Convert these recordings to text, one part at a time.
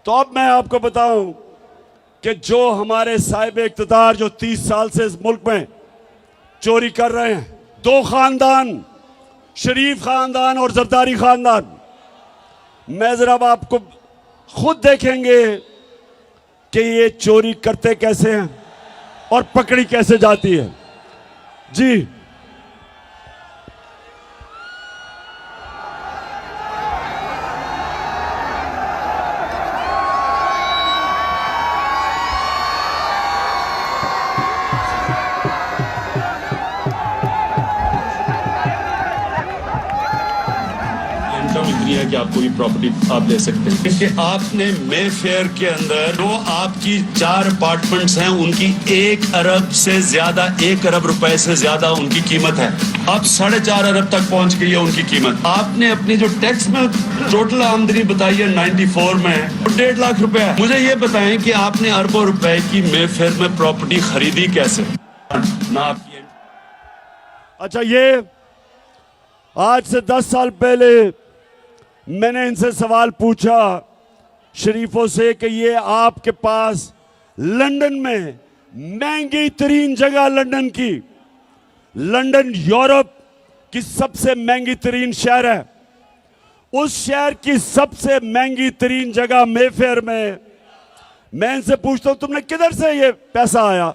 तो अब मैं आपको बताऊं कि जो हमारे साहिब इख्तियार जो 30 साल से इस मुल्क में चोरी कर रहे हैं, दो खानदान, शरीफ खानदान और जरदारी खानदान, मैं जरा आपको खुद देखेंगे कि ये चोरी करते कैसे हैं और पकड़ी कैसे जाती है। जी इतनी है कि आप कोई प्रॉपर्टी आप ले सकते हैं कि आपने मे फेयर के अंदर जो आपकी 4 अपार्टमेंट्स हैं उनकी 1 अरब से ज्यादा, 1 अरब रुपए से ज्यादा उनकी कीमत है। अब 4.5 अरब तक पहुंच गई है उनकी कीमत। आपने अपनी जो टैक्स में टोटल आमदनी बताई है 94 में 1.5 लाख रुपए है। मुझे ये बताएं कि आपने अरबों रुपए की मे फेयर में प्रॉपर्टी खरीदी कैसे ना आपकी। अच्छा, ये आज से 10 साल पहले मैंने इनसे सवाल पूछा शरीफों से कि ये आपके पास लंदन में महंगी तरीन जगह, लंदन यूरोप की सबसे महंगी तरीन शहर है, उस शहर की सबसे महंगी तरीन जगह मेफेयर में मैं इनसे पूछता हूं तुमने किधर से ये पैसा आया?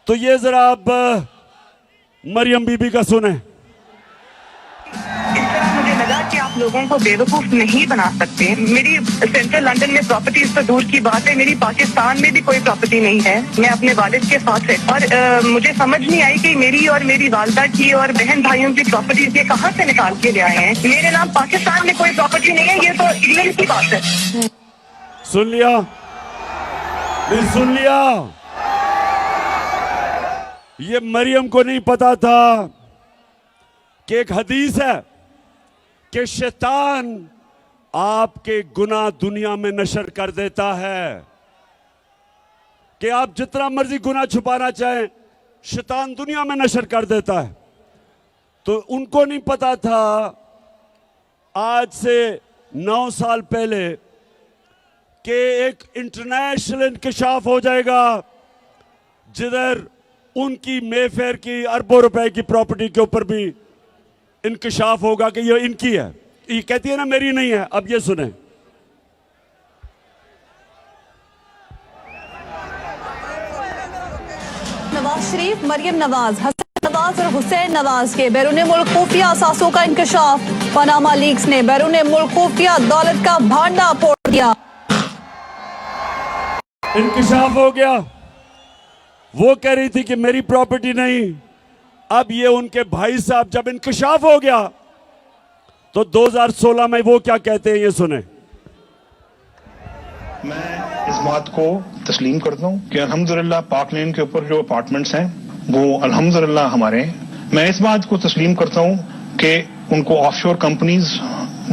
तो ये जरा अब मरियम बीबी का सुने। कि आप लोगों को बेवकूफ नहीं बना सकते। मेरी सेंट्रल लंदन में प्रॉपर्टीज तो दूर की बात है, मेरी पाकिस्तान में भी कोई प्रॉपर्टी नहीं है। मैं अपने वालिद के साथ है और मुझे समझ नहीं आई कि मेरी और मेरी वालदा की और बहन भाइयों की प्रॉपर्टीज ये कहाँ से निकाल के ले आए हैं। मेरे नाम पाकिस्तान में कोई प्रॉपर्टी नहीं है, ये तो इंग्लैंड की बात है। सुन लिया, सुन लिया। ये मरियम को नहीं पता था कि एक हदीस है कि शैतान आपके गुनाह दुनिया में नशर कर देता है, कि आप जितना मर्जी गुनाह छुपाना चाहें शैतान दुनिया में नशर कर देता है। तो उनको नहीं पता था आज से 9 साल पहले कि एक इंटरनेशनल इंकशाफ हो जाएगा जिधर उनकी मेफेयर की अरबों रुपए की प्रॉपर्टी के ऊपर भी इंकशाफ होगा कि ये इनकी है। ये कहती है ना मेरी नहीं है। अब ये सुने, नवाज शरीफ, मरियम नवाज, हसन नवाज और हुसैन नवाज के बैरून मुल्क खुफिया असासों का इंकशाफ। पनामा लीक्स ने बैरून मुल्क खुफिया दौलत का भांडा फोड़ दिया। इंकशाफ हो गया। वो कह रही थी कि मेरी प्रॉपर्टी नहीं। अब ये उनके भाई साहब जब इंकशाफ हो गया तो 2016 में वो क्या कहते हैं, ये सुने। मैं इस बात को तस्लीम करता हूं कि अल्हम्दुलिल्लाह पाक लेन के ऊपर जो अपार्टमेंट्स हैं वो अल्हम्दुलिल्लाह हमारे हैं। मैं इस बात को तस्लीम करता हूं कि उनको ऑफशोर कंपनीज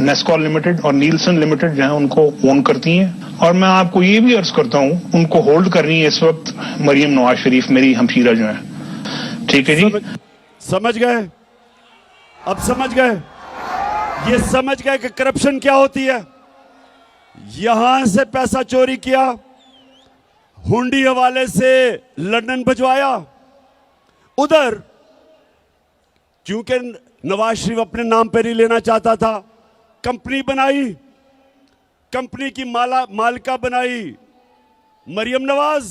नेस्कॉल लिमिटेड और नीलसन लिमिटेड जो है उनको ओन करती हैं। और मैं आपको ये भी अर्ज करता हूं उनको होल्ड कर रही है इस वक्त मरियम नवाज शरीफ, मेरी हमशीरा जो है। ठीक है जी, समझ गए? अब समझ गए? ये समझ गए कि करप्शन क्या होती है। यहां से पैसा चोरी किया, हुंडी हवाले से लंदन भिजवाया, उधर क्योंकि नवाज शरीफ अपने नाम पर ही लेना चाहता था, कंपनी बनाई, कंपनी की मालिका बनाई मरियम नवाज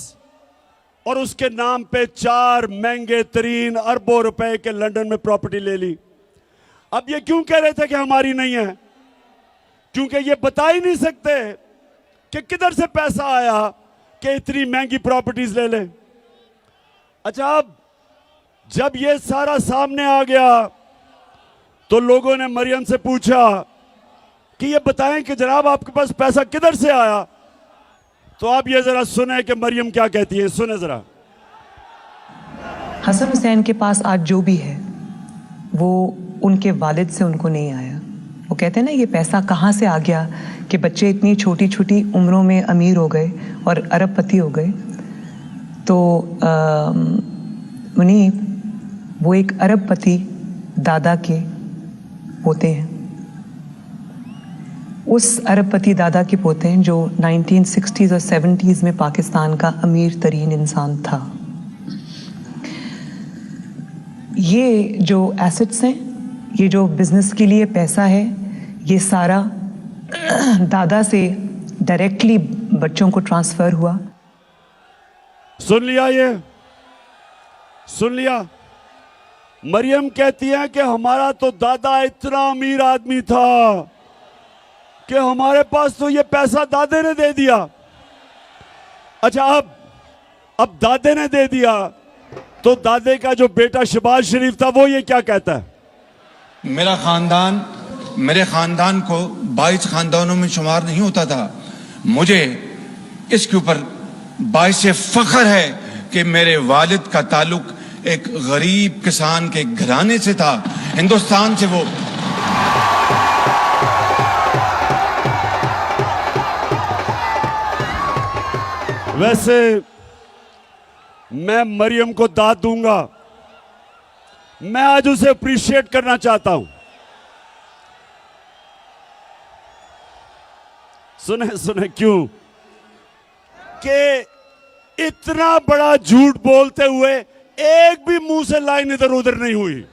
और उसके नाम पे 4 महंगे तरीन अरबों रुपए के लंदन में प्रॉपर्टी ले ली। अब ये क्यों कह रहे थे कि हमारी नहीं है? क्योंकि ये बता ही नहीं सकते कि किधर से पैसा आया कि इतनी महंगी प्रॉपर्टीज ले ले। अच्छा, अब जब ये सारा सामने आ गया तो लोगों ने मरियम से पूछा कि ये बताएं कि जनाब आपके पास पैसा किधर से आया। तो आप ये जरा सुने कि मरियम क्या कहती है, सुने जरा। हसन हुसैन के पास आज जो भी है वो उनके वालिद से उनको नहीं आया। वो कहते हैं ना ये पैसा कहाँ से आ गया कि बच्चे इतनी छोटी छोटी उम्रों में अमीर हो गए और अरबपति हो गए। तो मुनीब वो एक अरबपति दादा के होते हैं। उस अरबपति दादा के पोते हैं जो 1960s और 70s में पाकिस्तान का अमीर तरीन इंसान था। ये जो एसेट्स हैं, ये जो बिजनेस के लिए पैसा है, ये सारा दादा से डायरेक्टली बच्चों को ट्रांसफर हुआ। सुन लिया, ये सुन लिया। मरियम कहती है कि हमारा तो दादा इतना अमीर आदमी था कि हमारे पास तो ये पैसा दादे ने दे दिया। अच्छा, अब दादे ने दे दिया तो दादे का जो बेटा शहबाज शरीफ था वो ये क्या कहता है? मेरे खानदान को 22 खानदानों में शुमार नहीं होता था। मुझे इसके ऊपर बाइसे फख्र है कि मेरे वालिद का ताल्लुक एक गरीब किसान के घराने से था, हिंदुस्तान से। वो वैसे मैं मरियम को दाद दूंगा, मैं आज उसे अप्रिशिएट करना चाहता हूं। सुने सुने क्यों कि इतना बड़ा झूठ बोलते हुए एक भी मुंह से लाइन इधर उधर नहीं हुई।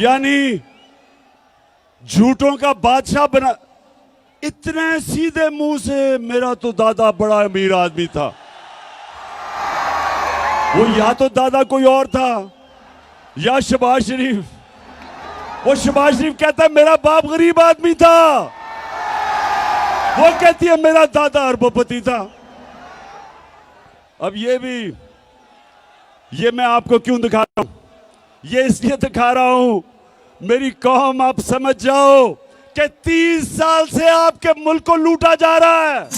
यानी झूठों का बादशाह बना, इतने सीधे मुंह से मेरा तो दादा बड़ा अमीर आदमी था। वो या तो दादा कोई और था या शहबाज शरीफ। वो शहबाज शरीफ कहता है मेरा बाप गरीब आदमी था, वो कहती है मेरा दादा अरबपति था। अब ये मैं आपको क्यों दिखा रहा हूं? ये इसलिए दिखा रहा हूं मेरी कौम आप समझ जाओ कि 30 साल से आपके मुल्क को लूटा जा रहा है।